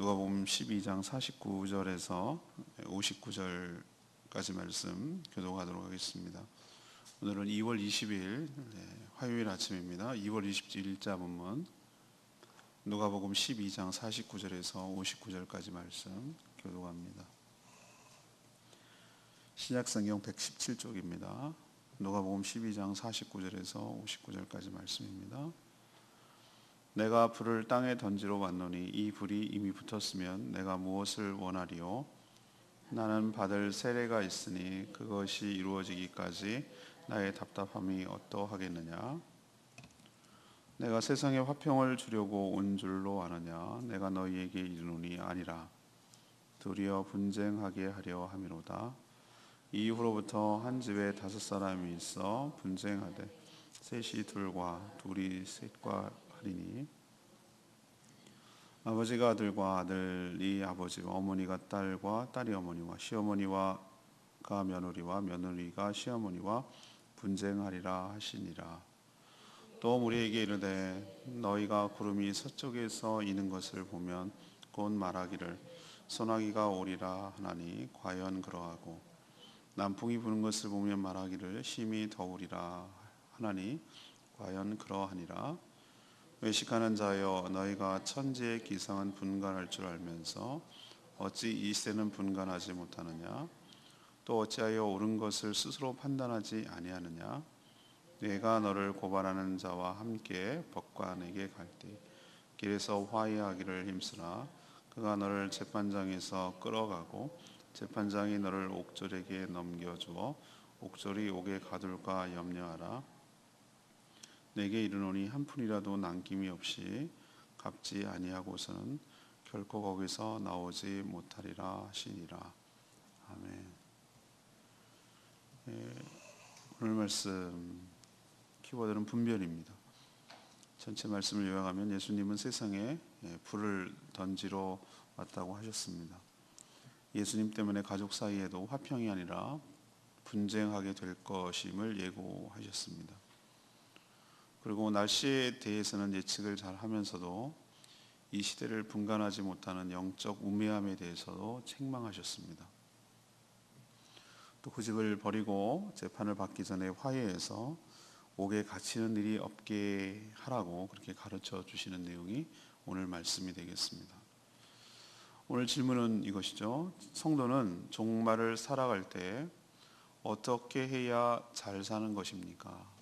누가복음 12장 49절에서 59절까지 말씀 교독하도록 하겠습니다. 오늘은 2월 20일 화요일 아침입니다. 2월 20일자 본문 누가복음 12장 49절에서 59절까지 말씀 교독합니다. 신약성경 117쪽입니다. 누가복음 12장 49절에서 59절까지 말씀입니다. 내가 불을 땅에 던지러 왔노니 이 불이 이미 붙었으면 내가 무엇을 원하리요? 나는 받을 세례가 있으니 그것이 이루어지기까지 나의 답답함이 어떠하겠느냐? 내가 세상에 화평을 주려고 온 줄로 아느냐? 내가 너희에게 이르노니 아니라 도리어 분쟁하게 하려 함이로다. 이후로부터 한 집에 5사람이 있어 분쟁하되 셋이 둘과 둘이 셋과 하리니 아버지가 아들과 아들이 아버지와 어머니가 딸과 딸이 어머니와 시어머니가 며느리와 며느리가 시어머니와 분쟁하리라 하시니라. 또 우리에게 이르되 너희가 구름이 서쪽에서 이는 것을 보면 곧 말하기를 소나기가 오리라 하나니 과연 그러하고 남풍이 부는 것을 보면 말하기를 심히 더우리라 하나니 과연 그러하니라. 외식하는 자여 너희가 천지의 기상은 분간할 줄 알면서 어찌 이 세는 분간하지 못하느냐? 또 어찌하여 옳은 것을 스스로 판단하지 아니하느냐? 내가 너를 고발하는 자와 함께 법관에게 갈 때 길에서 화해하기를 힘쓰나 그가 너를 재판장에서 끌어가고 재판장이 너를 옥졸에게 넘겨주어 옥졸이 옥에 가둘까 염려하라. 내게 이르노니 한 푼이라도 남김이 없이 갚지 아니하고서는 결코 거기서 나오지 못하리라 하시니라. 아멘. 오늘 말씀 키워드는 분별입니다. 전체 말씀을 요약하면 예수님은 세상에 불을 던지러 왔다고 하셨습니다. 예수님 때문에 가족 사이에도 화평이 아니라 분쟁하게 될 것임을 예고하셨습니다. 그리고 날씨에 대해서는 예측을 잘 하면서도 이 시대를 분간하지 못하는 영적 우매함에 대해서도 책망하셨습니다. 또 그 집을 버리고 재판을 받기 전에 화해해서 옥에 갇히는 일이 없게 하라고 그렇게 가르쳐 주시는 내용이 오늘 말씀이 되겠습니다. 오늘 질문은 이것이죠. 성도는 종말을 살아갈 때 어떻게 해야 잘 사는 것입니까?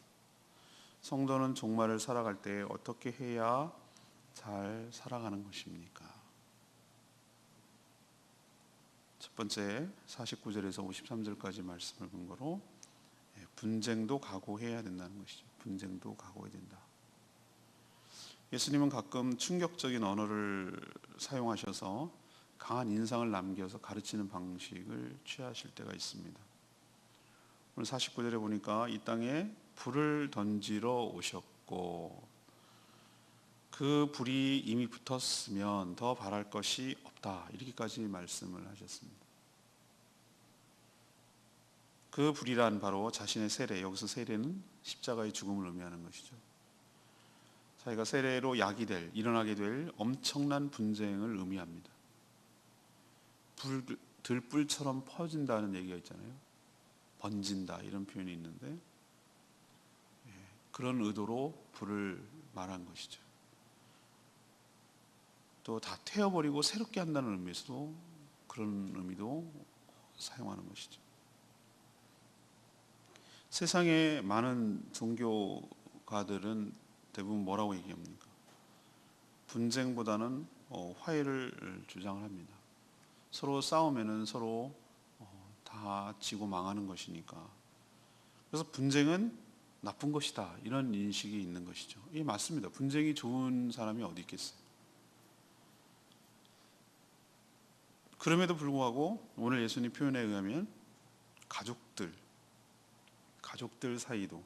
성도는 종말을 살아갈 때 어떻게 해야 잘 살아가는 것입니까? 첫 번째 49절에서 53절까지 말씀을 근거로 분쟁도 각오해야 된다는 것이죠. 분쟁도 각오해야 된다. 예수님은 가끔 충격적인 언어를 사용하셔서 강한 인상을 남겨서 가르치는 방식을 취하실 때가 있습니다. 오늘 49절에 보니까 이 땅에 불을 던지러 오셨고 그 불이 이미 붙었으면 더 바랄 것이 없다 이렇게까지 말씀을 하셨습니다. 그 불이란 바로 자신의 세례, 여기서 세례는 십자가의 죽음을 의미하는 것이죠. 자기가 세례로 일어나게 될 엄청난 분쟁을 의미합니다. 들불처럼 퍼진다는 얘기가 있잖아요. 번진다 이런 표현이 있는데 그런 의도로 불을 말한 것이죠. 또 다 태워버리고 새롭게 한다는 의미에서도 그런 의미도 사용하는 것이죠. 세상의 많은 종교가들은 대부분 뭐라고 얘기합니까? 분쟁보다는 화해를 주장을 합니다. 서로 싸우면은 서로 다 지고 망하는 것이니까. 그래서 분쟁은 나쁜 것이다 이런 인식이 있는 것이죠. 예, 맞습니다. 분쟁이 좋은 사람이 어디 있겠어요. 그럼에도 불구하고 오늘 예수님 표현에 의하면 가족들 사이도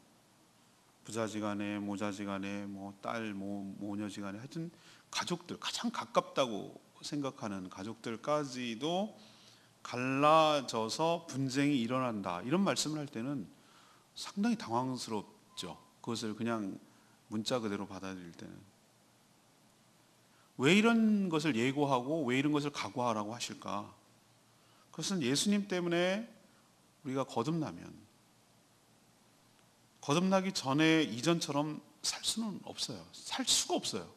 부자지간에 모자지간에 딸 모녀지간에 하여튼 가족들 가장 가깝다고 생각하는 가족들까지도 갈라져서 분쟁이 일어난다 이런 말씀을 할 때는 상당히 당황스럽죠. 그것을 그냥 문자 그대로 받아들일 때는 왜 이런 것을 예고하고 왜 이런 것을 각오하라고 하실까? 그것은 예수님 때문에 우리가 거듭나기 전에 이전처럼 살 수는 없어요. 살 수가 없어요.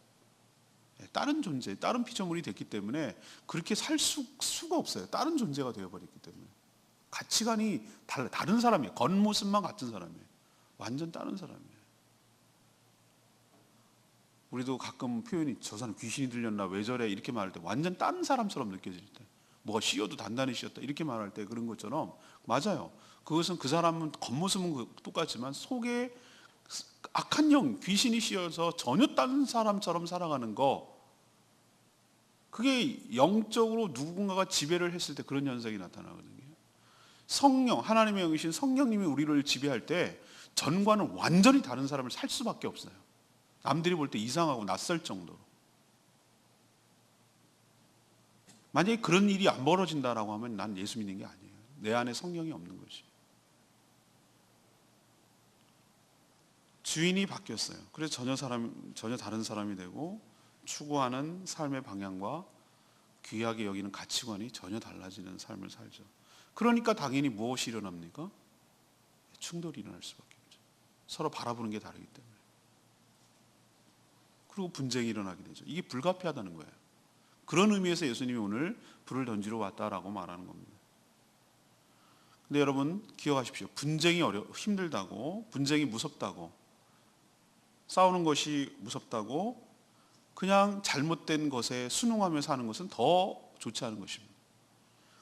다른 존재, 다른 피조물이 됐기 때문에 그렇게 살 수가 없어요. 다른 존재가 되어버렸기 때문에. 가치관이 다른 사람이에요. 겉모습만 같은 사람이에요. 완전 다른 사람이에요. 우리도 가끔 표현이 저 사람 귀신이 들렸나 왜 저래 이렇게 말할 때 완전 다른 사람처럼 느껴질 때, 뭐가 씌어도 단단히 씌었다 이렇게 말할 때 그런 것처럼, 맞아요. 그것은 그 사람은 겉모습은 똑같지만 속에 악한 영, 귀신이 씌어서 전혀 다른 사람처럼 살아가는 거, 그게 영적으로 누군가가 지배를 했을 때 그런 현상이 나타나거든요. 성령, 하나님의 영이신 성령님이 우리를 지배할 때 전과는 완전히 다른 사람을 살 수밖에 없어요. 남들이 볼 때 이상하고 낯설 정도로. 만약에 그런 일이 안 벌어진다라고 하면 난 예수 믿는 게 아니에요. 내 안에 성령이 없는 것이. 주인이 바뀌었어요. 그래서 전혀 다른 사람이 되고 추구하는 삶의 방향과 귀하게 여기는 가치관이 전혀 달라지는 삶을 살죠. 그러니까 당연히 무엇이 일어납니까? 충돌이 일어날 수밖에 없죠. 서로 바라보는 게 다르기 때문에. 그리고 분쟁이 일어나게 되죠. 이게 불가피하다는 거예요. 그런 의미에서 예수님이 오늘 불을 던지러 왔다라고 말하는 겁니다. 근데 여러분 기억하십시오. 분쟁이 힘들다고, 분쟁이 무섭다고, 싸우는 것이 무섭다고 그냥 잘못된 것에 순응하며 사는 것은 더 좋지 않은 것입니다.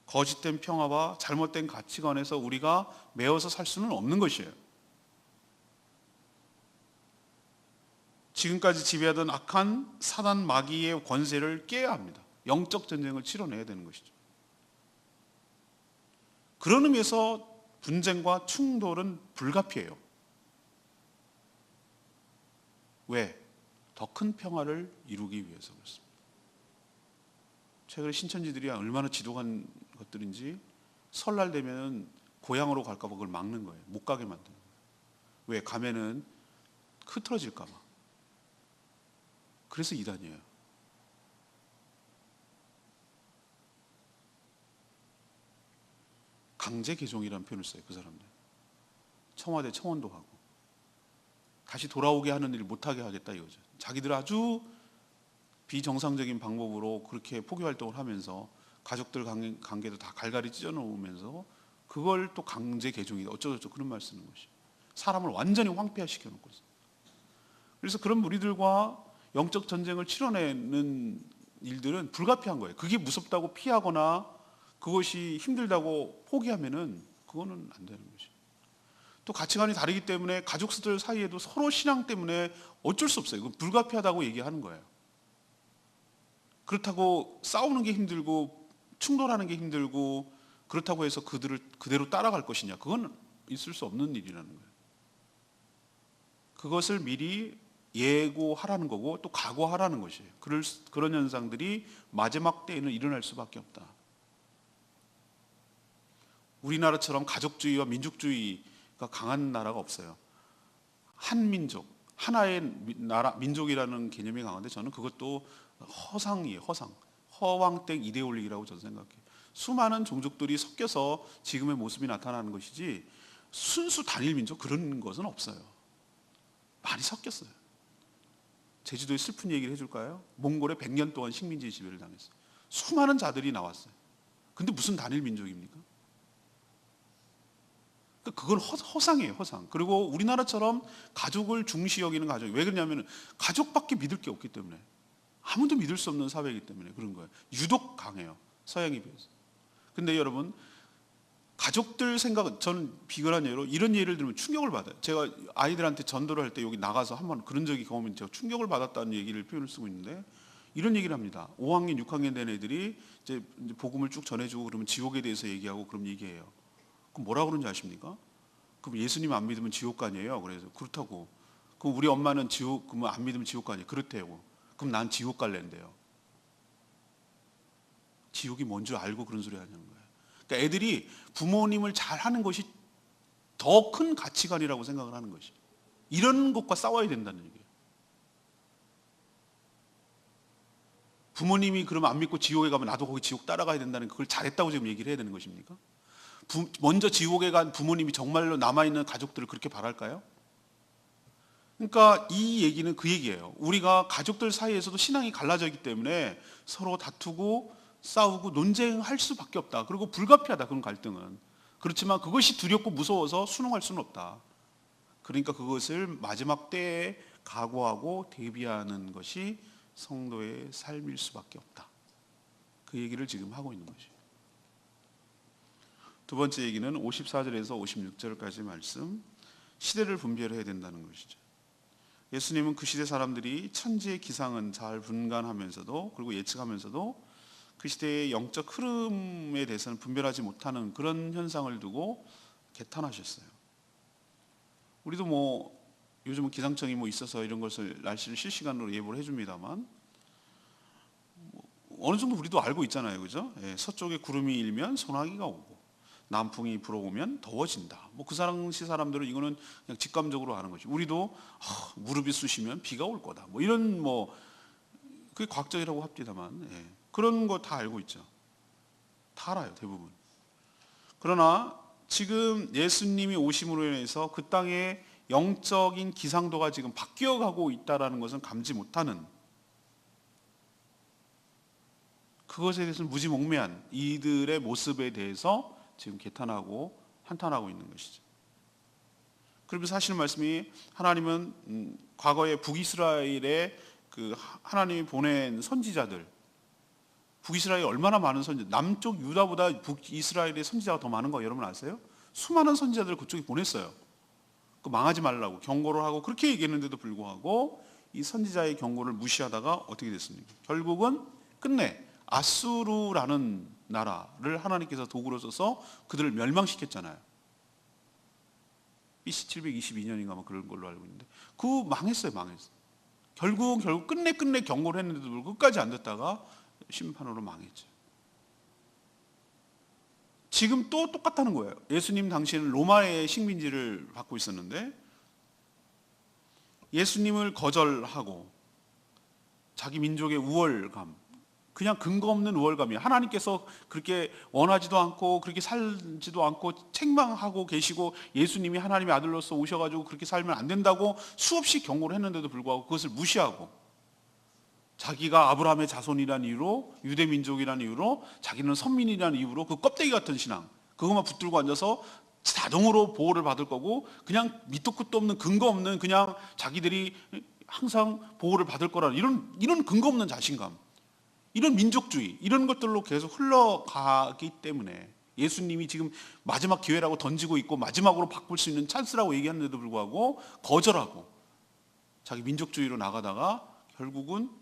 거짓된 평화와 잘못된 가치관에서 우리가 매어서 살 수는 없는 것이에요. 지금까지 지배하던 악한 사단 마귀의 권세를 깨야 합니다. 영적 전쟁을 치러내야 되는 것이죠. 그런 의미에서 분쟁과 충돌은 불가피해요. 왜? 더 큰 평화를 이루기 위해서 그렇습니다. 최근에 신천지들이 얼마나 지독한 것들인지 설날 되면 고향으로 갈까 봐 그걸 막는 거예요. 못 가게 만드는 거예요. 왜? 가면은 흐트러질까 봐. 그래서 이단이에요. 강제 개종이라는 표현을 써요. 그 사람들. 청와대 청원도 하고 다시 돌아오게 하는 일을 못하게 하겠다 이거죠. 자기들 아주 비정상적인 방법으로 그렇게 포교 활동을 하면서 가족들 관계도 다 갈갈이 찢어놓으면서 그걸 또 강제 개종이다 어쩌고저쩌고 그런 말 쓰는 것이 사람을 완전히 황폐화시켜 놓고 있어요. 그래서 그런 무리들과 영적 전쟁을 치러내는 일들은 불가피한 거예요. 그게 무섭다고 피하거나 그것이 힘들다고 포기하면은 그거는 안 되는 것이죠. 또 가치관이 다르기 때문에 가족들 사이에도 서로 신앙 때문에 어쩔 수 없어요. 이건 불가피하다고 얘기하는 거예요. 그렇다고 싸우는 게 힘들고 충돌하는 게 힘들고 그렇다고 해서 그들을 그대로 따라갈 것이냐? 그건 있을 수 없는 일이라는 거예요. 그것을 미리 예고하라는 거고 또 각오하라는 것이에요. 그런 현상들이 마지막 때에는 일어날 수밖에 없다. 우리나라처럼 가족주의와 민족주의가 강한 나라가 없어요. 한민족, 하나의 나라, 민족이라는 개념이 강한데 저는 그것도 허상이에요. 허황된 이데올로기라고 저는 생각해요. 수많은 종족들이 섞여서 지금의 모습이 나타나는 것이지 순수 단일 민족 그런 것은 없어요. 많이 섞였어요. 제주도에 슬픈 얘기를 해줄까요? 몽골에 100년 동안 식민지 지배를 당했어요. 수많은 자들이 나왔어요. 근데 무슨 단일 민족입니까? 그건 허상이에요, 허상. 그리고 우리나라처럼 가족을 중시 여기는 가족이 왜 그러냐면 가족밖에 믿을 게 없기 때문에 아무도 믿을 수 없는 사회이기 때문에 그런 거예요. 유독 강해요, 서양에 비해서. 근데 여러분 가족들 생각은 저는 비근한 예로 이런 예를 들면 충격을 받아요. 제가 아이들한테 전도를 할 때 여기 나가서 한번 그런 적이 경험이 제가 충격을 받았다는 얘기를 표현을 쓰고 있는데 이런 얘기를 합니다. 5학년, 6학년 된 애들이 이제 복음을 쭉 전해주고 그러면 지옥에 대해서 얘기하고 그럼 얘기해요. 그럼 뭐라 그러는지 아십니까? 그럼 예수님 안 믿으면 지옥 가니에요. 그래서 그렇다고. 그럼 우리 엄마는 그러면 안 믿으면 지옥 가니 그렇대요. 그럼 난 지옥 갈랜대요. 지옥이 뭔 줄 알고 그런 소리 하냐는 거예요. 그러니까 애들이 부모님을 잘 하는 것이 더 큰 가치관이라고 생각을 하는 것이. 이런 것과 싸워야 된다는 얘기예요. 부모님이 그러면 안 믿고 지옥에 가면 나도 거기 지옥 따라가야 된다는 그걸 잘했다고 지금 얘기를 해야 되는 것입니까? 먼저 지옥에 간 부모님이 정말로 남아있는 가족들을 그렇게 바랄까요? 그러니까 이 얘기는 그 얘기예요. 우리가 가족들 사이에서도 신앙이 갈라져 있기 때문에 서로 다투고 싸우고 논쟁할 수밖에 없다. 그리고 불가피하다, 그런 갈등은. 그렇지만 그것이 두렵고 무서워서 순응할 수는 없다. 그러니까 그것을 마지막 때에 각오하고 대비하는 것이 성도의 삶일 수밖에 없다. 그 얘기를 지금 하고 있는 것이에요. 두 번째 얘기는 54절에서 56절까지 말씀, 시대를 분별해야 된다는 것이죠. 예수님은 그 시대 사람들이 천지의 기상은 잘 분간하면서도, 그리고 예측하면서도 그 시대의 영적 흐름에 대해서는 분별하지 못하는 그런 현상을 두고 개탄하셨어요. 우리도 뭐 요즘은 기상청이 뭐 있어서 이런 것을 날씨를 실시간으로 예보를 해줍니다만 어느 정도 우리도 알고 있잖아요, 그죠? 예, 서쪽에 구름이 일면 소나기가 오고 남풍이 불어오면 더워진다. 뭐 그 당시 사람들은 이거는 그냥 직감적으로 아는 것이. 우리도 무릎이 쑤시면 비가 올 거다. 뭐 이런 뭐 그게 과학적이라고 합디다만, 예, 그런 거 다 알고 있죠. 다 알아요, 대부분. 그러나 지금 예수님이 오심으로 인해서 그 땅의 영적인 기상도가 지금 바뀌어가고 있다는 것은 감지 못하는, 그것에 대해서는 무지몽매한 이들의 모습에 대해서 지금 개탄하고 한탄하고 있는 것이죠. 그러면서 하시는 말씀이, 하나님은 과거에 북이스라엘에 그 하나님이 보낸 선지자들, 북이스라엘이 얼마나 많은 선지자, 남쪽 유다보다 북이스라엘의 선지자가 더 많은 거 여러분 아세요? 수많은 선지자들을 그쪽에 보냈어요. 그 망하지 말라고 경고를 하고 그렇게 얘기했는데도 불구하고 이 선지자의 경고를 무시하다가 어떻게 됐습니까? 결국은 끝내 아수르라는 나라를 하나님께서 도구로 써서 그들을 멸망시켰잖아요. BC 722년인가 뭐 그런 걸로 알고 있는데 그 망했어요. 결국 끝내 경고를 했는데도 불구하고 끝까지 안 듣다가 심판으로 망했죠. 지금 또 똑같다는 거예요. 예수님 당시에는 로마의 식민지를 받고 있었는데 예수님을 거절하고 자기 민족의 우월감, 그냥 근거 없는 우월감이에요. 하나님께서 그렇게 원하지도 않고 그렇게 살지도 않고 책망하고 계시고 예수님이 하나님의 아들로서 오셔가지고 그렇게 살면 안 된다고 수없이 경고를 했는데도 불구하고 그것을 무시하고 자기가 아브라함의 자손이라는 이유로, 유대 민족이라는 이유로, 자기는 선민이라는 이유로 그 껍데기 같은 신앙, 그것만 붙들고 앉아서 자동으로 보호를 받을 거고 그냥 밑도 끝도 없는 근거 없는, 그냥 자기들이 항상 보호를 받을 거라는 이런 근거 없는 자신감, 이런 민족주의, 이런 것들로 계속 흘러가기 때문에 예수님이 지금 마지막 기회라고 던지고 있고 마지막으로 바꿀 수 있는 찬스라고 얘기하는데도 불구하고 거절하고 자기 민족주의로 나가다가 결국은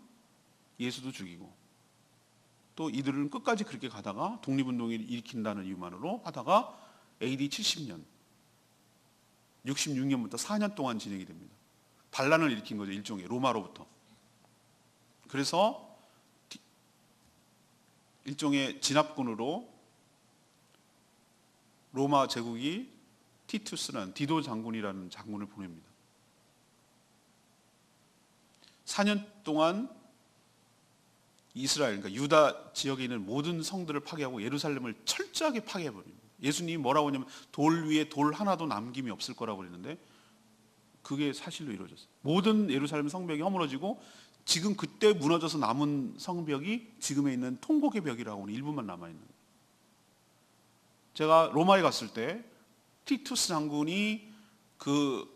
예수도 죽이고, 또 이들은 끝까지 그렇게 가다가 독립운동을 일으킨다는 이유만으로 하다가 AD 70년 66년부터 4년 동안 진행이 됩니다. 반란을 일으킨 거죠, 일종의 로마로부터. 그래서 일종의 진압군으로 로마 제국이 티투스라는 디도 장군이라는 장군을 보냅니다. 4년 동안 이스라엘, 그러니까 유다 지역에 있는 모든 성들을 파괴하고 예루살렘을 철저하게 파괴해버립니다. 예수님이 뭐라고 하냐면 돌 위에 돌 하나도 남김이 없을 거라고 그랬는데 그게 사실로 이루어졌어요. 모든 예루살렘 성벽이 허물어지고 지금 그때 무너져서 남은 성벽이 지금에 있는 통곡의 벽이라고 하는 일부만 남아있는 거예요. 제가 로마에 갔을 때 티투스 장군이 그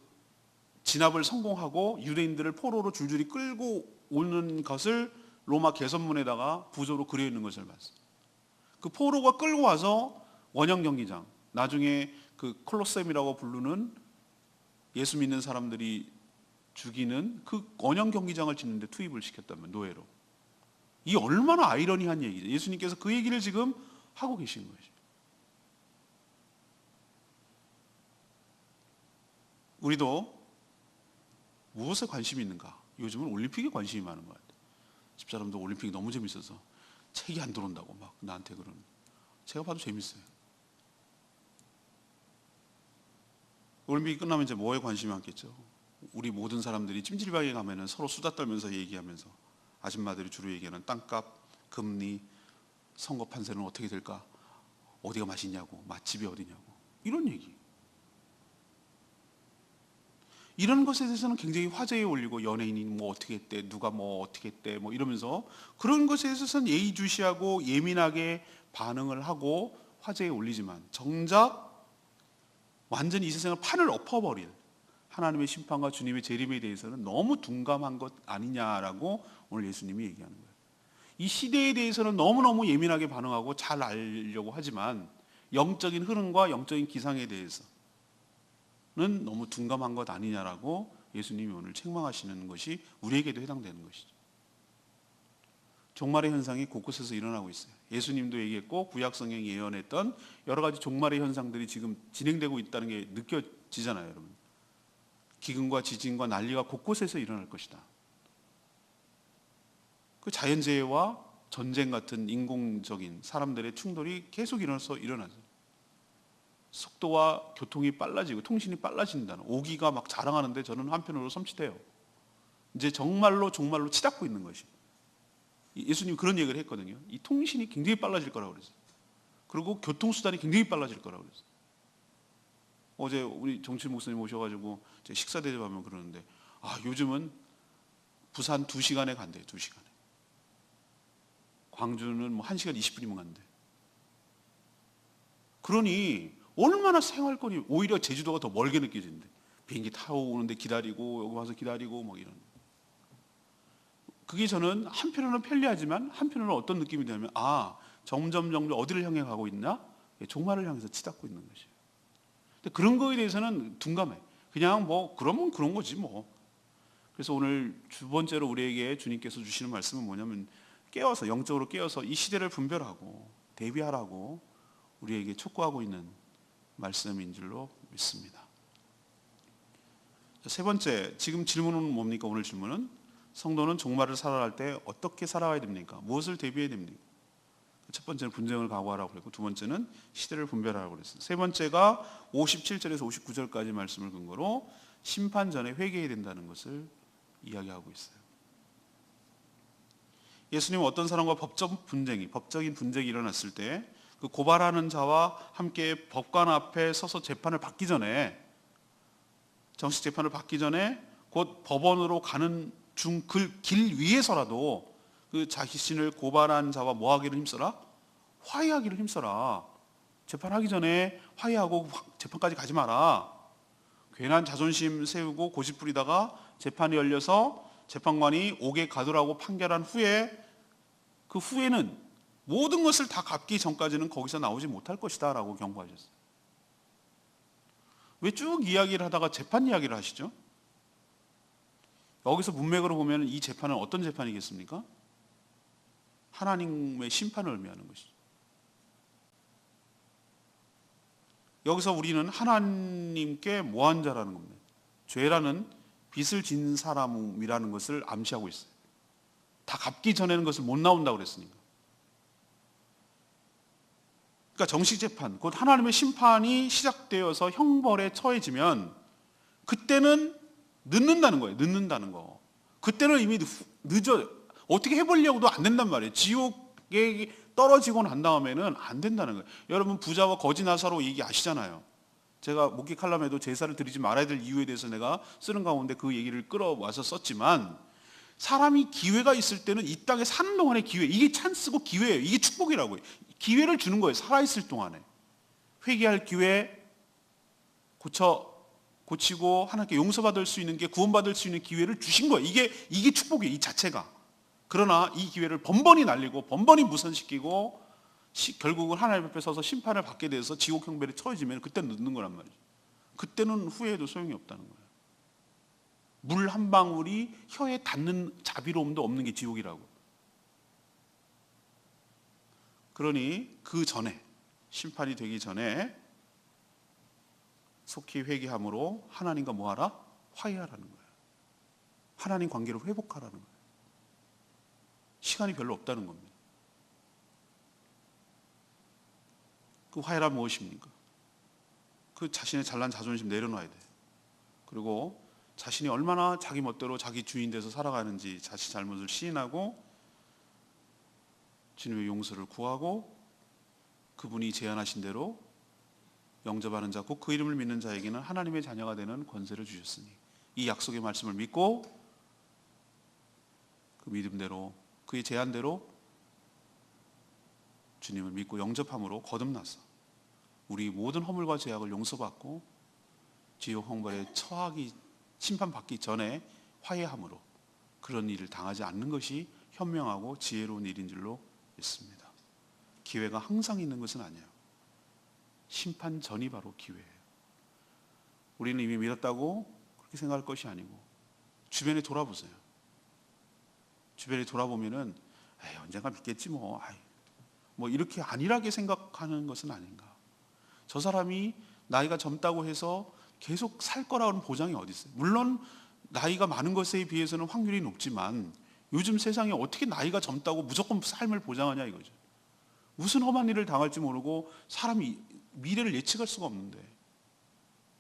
진압을 성공하고 유대인들을 포로로 줄줄이 끌고 오는 것을 로마 개선문에다가 부조로 그려 있는 것을 봤어요. 그 포로가 끌고 와서 원형 경기장, 나중에 그 콜로세움이라고 부르는 예수 믿는 사람들이 죽이는 그 원형 경기장을 짓는데 투입을 시켰다면, 노예로. 이 얼마나 아이러니한 얘기죠. 예수님께서 그 얘기를 지금 하고 계신 거죠. 우리도 무엇에 관심이 있는가? 요즘은 올림픽에 관심이 많은 것 같아요. 집사람도 올림픽이 너무 재밌어서 책이 안 들어온다고 막 나한테 그러는. 제가 봐도 재밌어요. 올림픽이 끝나면 이제 뭐에 관심이 많겠죠? 우리 모든 사람들이 찜질방에 가면은 서로 수다 떨면서 얘기하면서 아줌마들이 주로 얘기하는 땅값, 금리, 선거 판세는 어떻게 될까? 어디가 맛있냐고, 맛집이 어디냐고, 이런 얘기. 이런 것에 대해서는 굉장히 화제에 올리고, 연예인이 뭐 어떻게 했대, 누가 뭐 어떻게 했대, 뭐 이러면서 그런 것에 있어서는 예의주시하고 예민하게 반응을 하고 화제에 올리지만, 정작 완전히 이 세상을 판을 엎어버릴 하나님의 심판과 주님의 재림에 대해서는 너무 둔감한 것 아니냐라고 오늘 예수님이 얘기하는 거예요. 이 시대에 대해서는 너무너무 예민하게 반응하고 잘 알려고 하지만, 영적인 흐름과 영적인 기상에 대해서는 너무 둔감한 것 아니냐라고 예수님이 오늘 책망하시는 것이 우리에게도 해당되는 것이죠. 종말의 현상이 곳곳에서 일어나고 있어요. 예수님도 얘기했고 구약 성경이 예언했던 여러 가지 종말의 현상들이 지금 진행되고 있다는 게 느껴지잖아요, 여러분. 기근과 지진과 난리가 곳곳에서 일어날 것이다. 그 자연재해와 전쟁 같은 인공적인 사람들의 충돌이 계속 일어나죠. 속도와 교통이 빨라지고 통신이 빨라진다는, 오기가 막 자랑하는데 저는 한편으로 섬찟해요. 이제 정말로 치닫고 있는 것이. 예수님 그런 얘기를 했거든요. 이 통신이 굉장히 빨라질 거라고 그랬어요. 그리고 교통수단이 굉장히 빨라질 거라고 그랬어요. 어제 우리 정칠 목사님 오셔가지고 식사 대접하면 그러는데, 요즘은 부산 2시간에 간대요. 2시간에. 광주는 뭐 1시간 20분이면 간대. 그러니 얼마나 생활권이, 오히려 제주도가 더 멀게 느껴진대. 비행기 타고 오는데 기다리고 여기 와서 기다리고 뭐 이런. 그게 저는 한편으로는 편리하지만 한편으로는 어떤 느낌이 드냐면, 점점 어디를 향해 가고 있나? 종말을 향해서 치닫고 있는 것이에요. 근데 그런 거에 대해서는 둔감해. 그냥 뭐 그러면 그런 거지 뭐. 그래서 오늘 두 번째로 우리에게 주님께서 주시는 말씀은 뭐냐면, 깨워서, 영적으로 깨워서 이 시대를 분별하고 대비하라고 우리에게 촉구하고 있는 말씀인 줄로 믿습니다. 세 번째, 지금 질문은 뭡니까? 오늘 질문은, 성도는 종말을 살아갈 때 어떻게 살아가야 됩니까? 무엇을 대비해야 됩니까? 첫 번째는 분쟁을 각오하라고 그랬고, 두 번째는 시대를 분별하라고 그랬어요. 세 번째가 57절에서 59절까지 말씀을 근거로 심판 전에 회개해야 된다는 것을 이야기하고 있어요. 예수님은 어떤 사람과 법적인 분쟁이 일어났을 때 그 고발하는 자와 함께 법관 앞에 서서 재판을 받기 전에, 정식 재판을 받기 전에 곧 법원으로 가는 길 위에서라도 그 자신을 고발한 자와 뭐 하기를 힘써라? 화해하기를 힘써라. 재판하기 전에 화해하고 재판까지 가지 마라. 괜한 자존심 세우고 고집 부리다가 재판이 열려서 재판관이 옥에 가두라고 판결한 후에, 그 후에는 모든 것을 다 갚기 전까지는 거기서 나오지 못할 것이다 라고 경고하셨어요. 왜 쭉 이야기를 하다가 재판 이야기를 하시죠? 여기서 문맥으로 보면 이 재판은 어떤 재판이겠습니까? 하나님의 심판을 의미하는 것이죠. 여기서 우리는 하나님께 모한 자라는 겁니다. 죄라는 빚을 진 사람이라는 것을 암시하고 있어요. 다 갚기 전에는 그것을 못 나온다고 그랬으니까. 그러니까 정식 재판, 곧 하나님의 심판이 시작되어서 형벌에 처해지면 그때는 늦는다는 거예요. 늦는다는 거. 그때는 이미 늦어요. 어떻게 해보려고도 안 된단 말이에요. 지옥에 떨어지고 난 다음에는 안 된다는 거예요. 여러분, 부자와 거지 나사로 얘기 아시잖아요. 제가 목회 칼럼에도 제사를 드리지 말아야 될 이유에 대해서 내가 쓰는 가운데 그 얘기를 끌어와서 썼지만, 사람이 기회가 있을 때는 이 땅에 사는 동안의 기회, 이게 찬스고 기회예요. 이게 축복이라고요. 기회를 주는 거예요. 살아있을 동안에 회개할 기회, 고치고 하나님께 용서받을 수 있는 게, 구원받을 수 있는 기회를 주신 거예요. 이게 축복이에요, 이 자체가. 그러나 이 기회를 번번이 날리고 번번이 무산시키고 결국은 하나님 앞에 서서 심판을 받게 돼서 지옥 형벌에 처해지면 그때는 늦는 거란 말이죠. 그때는 후회해도 소용이 없다는 거예요. 물 한 방울이 혀에 닿는 자비로움도 없는 게 지옥이라고. 그러니 그 전에, 심판이 되기 전에 속히 회개함으로 하나님과 뭐하라? 화해하라는 거예요. 하나님 관계를 회복하라는 거예요. 시간이 별로 없다는 겁니다. 그 화해란 무엇입니까? 그 자신의 잘난 자존심 내려놔야 돼요. 그리고 자신이 얼마나 자기 멋대로 자기 주인 돼서 살아가는지 자신 잘못을 시인하고 주님의 용서를 구하고 그분이 제안하신 대로 영접하는 자, 곧 그 이름을 믿는 자에게는 하나님의 자녀가 되는 권세를 주셨으니, 이 약속의 말씀을 믿고 그 믿음대로, 그의 제안대로 주님을 믿고 영접함으로 거듭나서 우리 모든 허물과 죄악을 용서받고 지옥 형벌에 처하기, 심판받기 전에 화해함으로 그런 일을 당하지 않는 것이 현명하고 지혜로운 일인 줄로 믿습니다. 기회가 항상 있는 것은 아니에요. 심판 전이 바로 기회예요. 우리는 이미 믿었다고 그렇게 생각할 것이 아니고 주변에 돌아보세요. 주변에 돌아보면은 언젠가 믿겠지 뭐 이렇게 안일하게 생각하는 것은 아닌가. 저 사람이 나이가 젊다고 해서 계속 살 거라는 보장이 어디 있어요? 물론 나이가 많은 것에 비해서는 확률이 높지만 요즘 세상에 어떻게 나이가 젊다고 무조건 삶을 보장하냐 이거죠. 무슨 험한 일을 당할지 모르고 사람이 미래를 예측할 수가 없는데,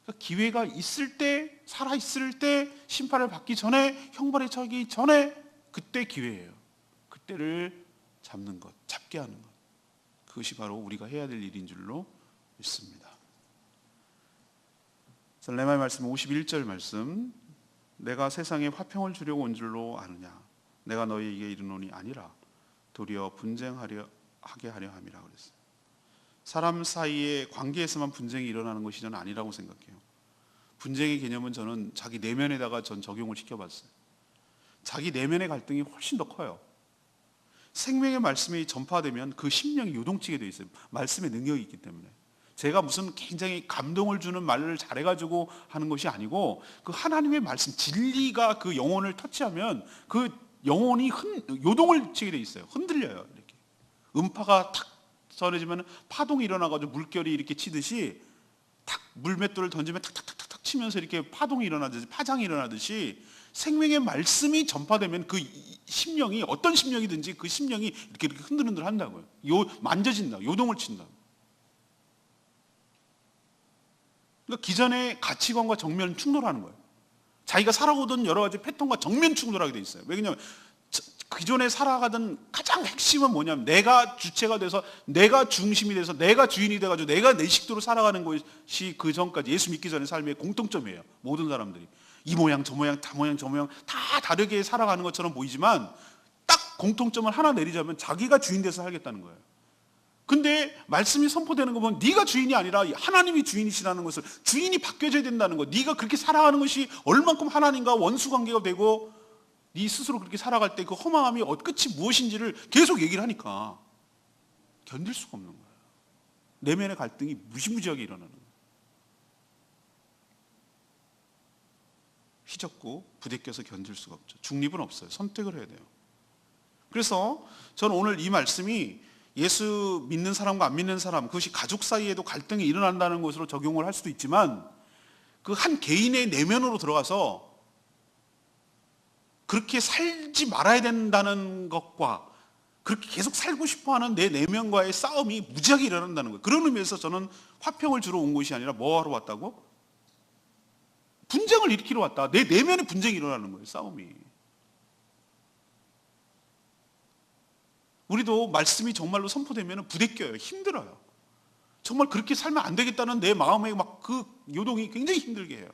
그러니까 기회가 있을 때, 살아있을 때, 심판을 받기 전에, 형벌에 처하기 전에, 그때 기회예요. 그때를 잡는 것, 잡게 하는 것, 그것이 바로 우리가 해야 될 일인 줄로 믿습니다. 레마의 말씀 51절 말씀, 내가 세상에 화평을 주려고 온 줄로 아느냐, 내가 너희에게 이르노니 아니라 도리어 분쟁하려 하게 하려 함이라 그랬어요. 사람 사이의 관계에서만 분쟁이 일어나는 것이 저는 아니라고 생각해요. 분쟁의 개념은 저는 자기 내면에다가 전 적용을 시켜봤어요. 자기 내면의 갈등이 훨씬 더 커요. 생명의 말씀이 전파되면 그 심령이 요동치게 돼 있어요. 말씀의 능력이 있기 때문에. 제가 무슨 굉장히 감동을 주는 말을 잘해가지고 하는 것이 아니고, 그 하나님의 말씀, 진리가 그 영혼을 터치하면 그 영혼이 요동을 치게 돼 있어요. 흔들려요. 이렇게 음파가 탁 전해지면 파동이 일어나가지고 물결이 이렇게 치듯이 탁 물맷돌을 던지면 탁탁탁탁 치면서 이렇게 파동이 일어나듯이, 파장이 일어나듯이 생명의 말씀이 전파되면 그 심령이, 어떤 심령이든지 그 심령이 이렇게 흔들흔들 한다고요. 만져진다, 요동을 친다. 그러니까 기존의 가치관과 정면 충돌하는 거예요. 자기가 살아오던 여러 가지 패턴과 정면 충돌하게 돼 있어요. 왜냐하면 기존에 살아가던 가장 핵심은 뭐냐면, 내가 주체가 돼서, 내가 중심이 돼서, 내가 주인이 돼가지고 내가 내 식대로 살아가는 것이 그 전까지, 예수 믿기 전의 삶의 공통점이에요. 모든 사람들이 이 모양 저 모양 다 모양 저 모양 다 다르게 살아가는 것처럼 보이지만 딱 공통점을 하나 내리자면 자기가 주인 돼서 살겠다는 거예요. 근데 말씀이 선포되는 거 보면 네가 주인이 아니라 하나님이 주인이시라는 것을, 주인이 바뀌어져야 된다는 거, 네가 그렇게 살아가는 것이 얼만큼 하나님과 원수 관계가 되고 네 스스로 그렇게 살아갈 때 그 허망함이 끝이 무엇인지를 계속 얘기를 하니까 견딜 수가 없는 거예요. 내면의 갈등이 무시무지하게 일어나는 거예요. 휘젓고 부대껴서 견딜 수가 없죠. 중립은 없어요. 선택을 해야 돼요. 그래서 저는 오늘 이 말씀이 예수 믿는 사람과 안 믿는 사람, 그것이 가족 사이에도 갈등이 일어난다는 것으로 적용을 할 수도 있지만, 그 한 개인의 내면으로 들어가서 그렇게 살지 말아야 된다는 것과 그렇게 계속 살고 싶어하는 내 내면과의 싸움이 무지하게 일어난다는 거예요. 그런 의미에서 저는 화평을 주러 온 것이 아니라 뭐 하러 왔다고? 분쟁을 일으키러 왔다. 내 내면에 분쟁이 일어나는 거예요. 싸움이. 우리도 말씀이 정말로 선포되면 부대껴요. 힘들어요. 정말 그렇게 살면 안 되겠다는 내 마음의 막 그 요동이 굉장히 힘들게 해요.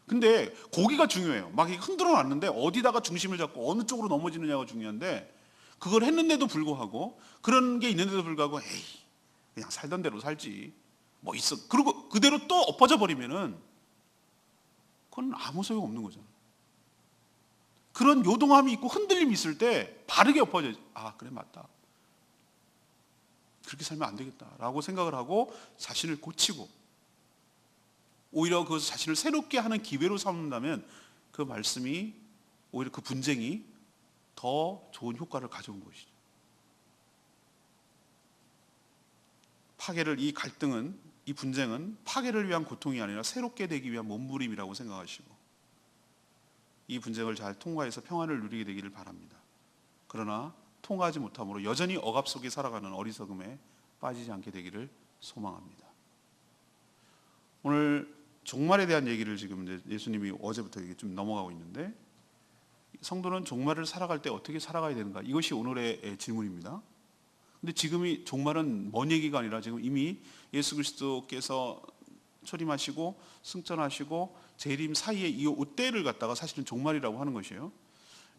근데 고기가 중요해요. 막 흔들어 놨는데 어디다가 중심을 잡고 어느 쪽으로 넘어지느냐가 중요한데, 그걸 했는데도 불구하고, 그런 게 있는데도 불구하고 그냥 살던 대로 살지 뭐 있어, 그리고 그대로 또 엎어져 버리면은 그건 아무 소용 없는 거잖아요. 그런 요동함이 있고 흔들림이 있을 때 바르게 엎어져야지. 그래 맞다, 그렇게 살면 안 되겠다라고 생각을 하고 자신을 고치고, 오히려 그 자신을 새롭게 하는 기회로 삼는다면 그 말씀이, 오히려 그 분쟁이 더 좋은 효과를 가져온 것이죠. 이 갈등은, 이 분쟁은 파괴를 위한 고통이 아니라 새롭게 되기 위한 몸부림이라고 생각하시고, 이 분쟁을 잘 통과해서 평안을 누리게 되기를 바랍니다. 그러나 통과하지 못함으로 여전히 억압 속에 살아가는 어리석음에 빠지지 않게 되기를 소망합니다. 오늘 종말에 대한 얘기를 지금 예수님이 어제부터 좀 넘어가고 있는데, 성도는 종말을 살아갈 때 어떻게 살아가야 되는가, 이것이 오늘의 질문입니다. 근데 지금이 종말은 먼 얘기가 아니라 지금 이미 예수 그리스도께서 초림하시고 승천하시고 재림 사이에 이 때를 갖다가 사실은 종말이라고 하는 것이에요.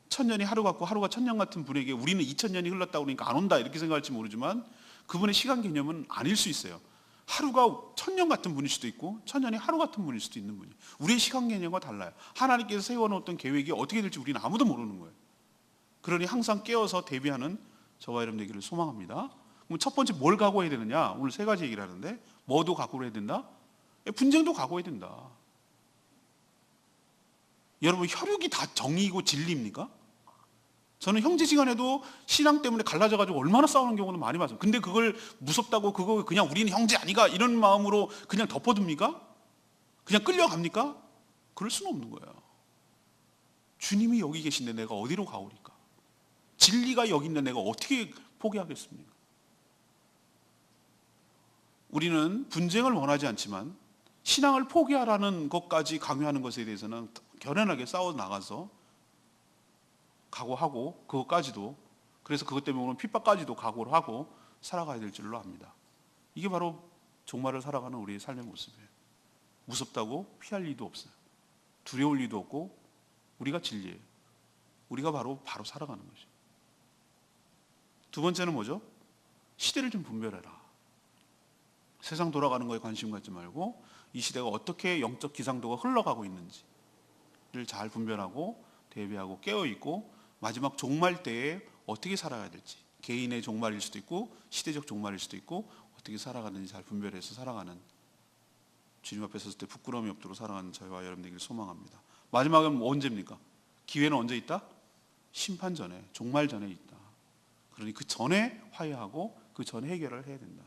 1000년이 하루 같고 하루가 1000년 같은 분에게 우리는 2000년이 흘렀다고 그러니까 안 온다 이렇게 생각할지 모르지만 그분의 시간 개념은 아닐 수 있어요. 하루가 1000년 같은 분일 수도 있고 1000년이 하루 같은 분일 수도 있는 분이. 우리의 시간 개념과 달라요. 하나님께서 세워놓았던 계획이 어떻게 될지 우리는 아무도 모르는 거예요. 그러니 항상 깨어서 대비하는 저와 여러분 되기를 소망합니다. 그럼 첫 번째 뭘 각오해야 되느냐? 오늘 세 가지 얘기를 하는데 뭐도 각오를 해야 된다? 분쟁도 각오해야 된다. 여러분 혈육이 다 정의이고 진리입니까? 저는 형제지간에도 신앙 때문에 갈라져가지고 얼마나 싸우는 경우는 많이 봤어요. 근데 그걸 무섭다고 그거 그냥 우리는 형제 아니가 이런 마음으로 그냥 덮어둡니까? 그냥 끌려갑니까? 그럴 수는 없는 거예요. 주님이 여기 계신데 내가 어디로 가오리까? 진리가 여기 있는데 내가 어떻게 포기하겠습니까? 우리는 분쟁을 원하지 않지만 신앙을 포기하라는 것까지 강요하는 것에 대해서는 결연하게 싸워 나가서 각오하고 그것까지도, 그래서 그것 때문에 오는 핍박까지도 각오를 하고 살아가야 될 줄로 압니다. 이게 바로 종말을 살아가는 우리의 삶의 모습이에요. 무섭다고 피할 리도 없어요. 두려울 리도 없고 우리가 진리예요. 우리가 바로 살아가는 것이죠. 두 번째는 뭐죠? 시대를 좀 분별해라. 세상 돌아가는 거에 관심 갖지 말고 이 시대가 어떻게 영적 기상도가 흘러가고 있는지를 잘 분별하고 대비하고 깨어있고 마지막 종말 때에 어떻게 살아가야 될지, 개인의 종말일 수도 있고 시대적 종말일 수도 있고 어떻게 살아가는지 잘 분별해서 살아가는, 주님 앞에 섰을 때 부끄러움이 없도록 살아가는 저희와 여러분 되기를 소망합니다. 마지막은 언제입니까? 기회는 언제 있다? 심판 전에, 종말 전에 있다. 그러니 그 전에 화해하고 그 전에 해결을 해야 된다.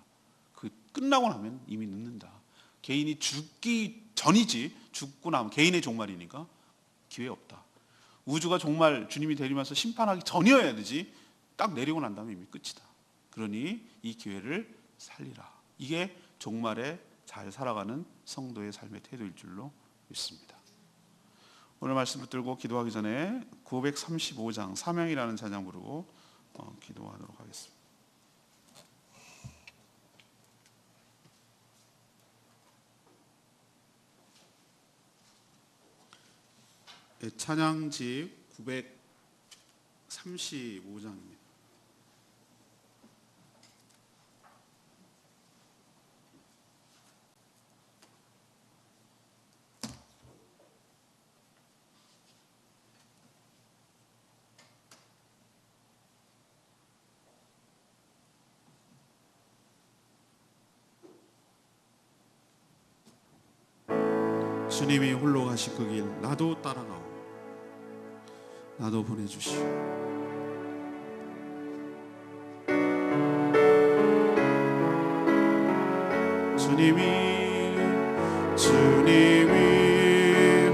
그 끝나고 나면 이미 늦는다. 개인이 죽기 전이지 죽고 나면 개인의 종말이니까 기회 없다. 우주가 정말 주님이 내리면서 심판하기 전이어야 되지 딱 내리고 난 다음에 이미 끝이다. 그러니 이 기회를 살리라. 이게 종말에 잘 살아가는 성도의 삶의 태도일 줄로 믿습니다. 오늘 말씀 붙들고 기도하기 전에 935장 사명이라는 찬양 부르고 기도하도록 하겠습니다. 찬양집 935장입니다. 주님이 홀로 가신 그 길 나도 따라가오. 나도 보내주시오. 주님이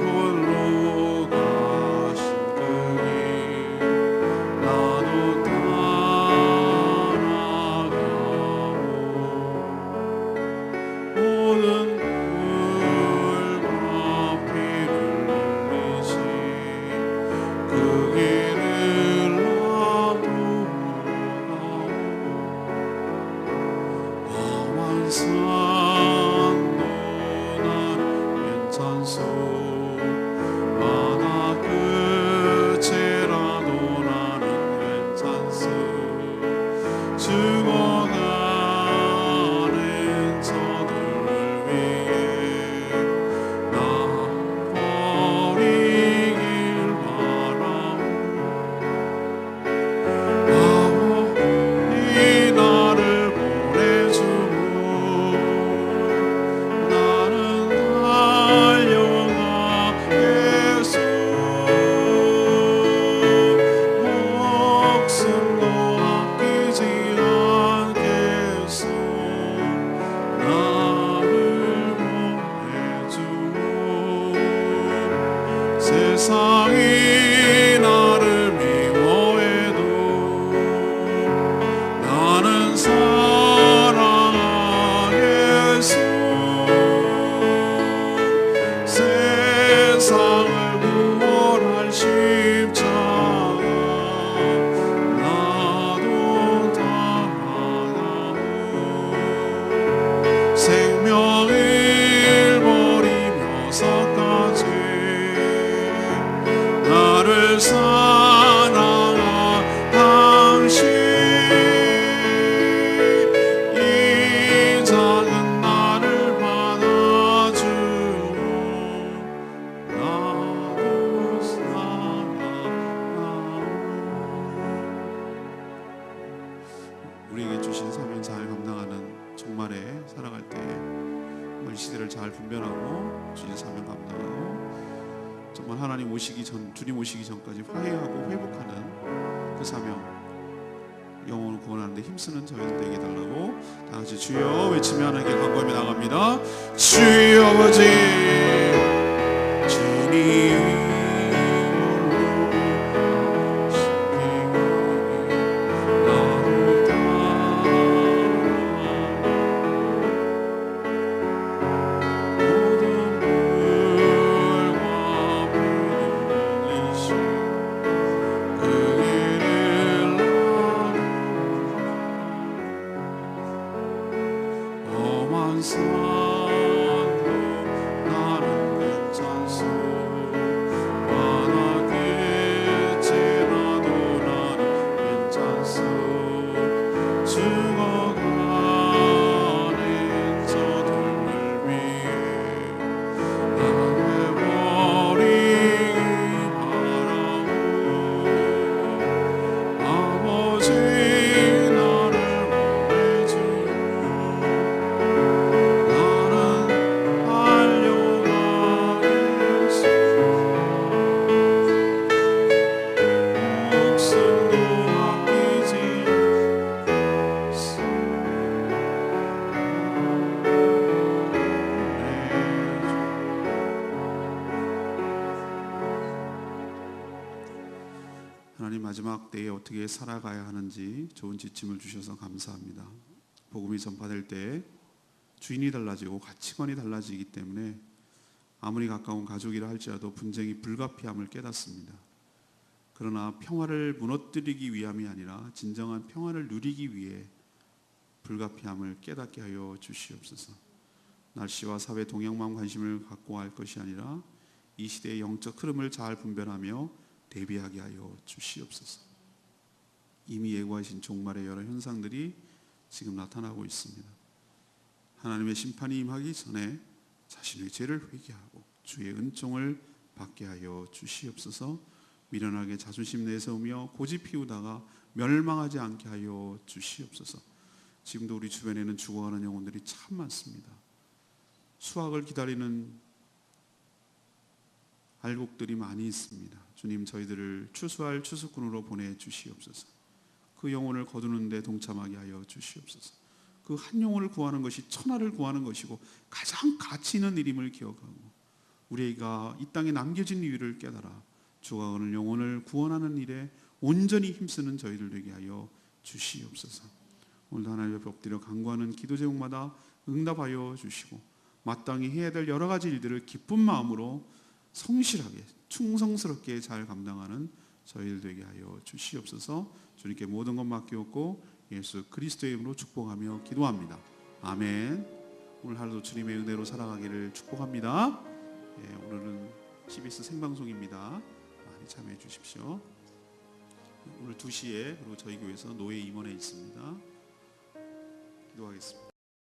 홀로 가신 그 길 나도 따라가오. 모든 나를 보내주오. 사명 잘 감당하는 종말에 살아갈 때 이 시대를 잘 분별하고 주의 사명 감당하고 정말 하나님 오시기 전, 주님 오시기 전까지 화해하고 회복하는 그 사명, 영혼을 구원하는데 힘쓰는 저희들 되게 달라고 다 같이 주여 외치며 하나님께 간구하며 나갑니다. 주여 아버지 주님 하나님 마지막 때에 어떻게 살아가야 하는지 좋은 지침을 주셔서 감사합니다. 복음이 전파될 때 주인이 달라지고 가치관이 달라지기 때문에 아무리 가까운 가족이라 할지라도 분쟁이 불가피함을 깨닫습니다. 그러나 평화를 무너뜨리기 위함이 아니라 진정한 평화를 누리기 위해 불가피함을 깨닫게 하여 주시옵소서. 날씨와 사회 동향만 관심을 갖고 할 것이 아니라 이 시대의 영적 흐름을 잘 분별하며 대비하게 하여 주시옵소서. 이미 예고하신 종말의 여러 현상들이 지금 나타나고 있습니다. 하나님의 심판이 임하기 전에 자신의 죄를 회개하고 주의 은총을 받게 하여 주시옵소서. 미련하게 자존심 내세우며 고집 피우다가 멸망하지 않게 하여 주시옵소서. 지금도 우리 주변에는 죽어가는 영혼들이 참 많습니다. 수확을 기다리는 알곡들이 많이 있습니다. 주님, 저희들을 추수할 추수꾼으로 보내주시옵소서. 그 영혼을 거두는 데 동참하게 하여 주시옵소서. 그 한 영혼을 구하는 것이 천하를 구하는 것이고 가장 가치 있는 일임을 기억하고 우리가 이 땅에 남겨진 이유를 깨달아 죽어가는 영혼을 구원하는 일에 온전히 힘쓰는 저희들 되게 하여 주시옵소서. 오늘도 하나님 앞에 엎드려 간구하는 기도 제목마다 응답하여 주시고 마땅히 해야 될 여러 가지 일들을 기쁜 마음으로 성실하게 충성스럽게 잘 감당하는 저희들 되게 하여 주시옵소서. 주님께 모든 것 맡기옵고 예수 그리스도의 이름으로 축복하며 기도합니다. 아멘. 오늘 하루도 주님의 은혜로 살아가기를 축복합니다. 오늘은 CBS 생방송입니다. 많이 참여해 주십시오. 오늘 2시에 그리고 저희 교회에서 노예 임원회 있습니다. 기도하겠습니다.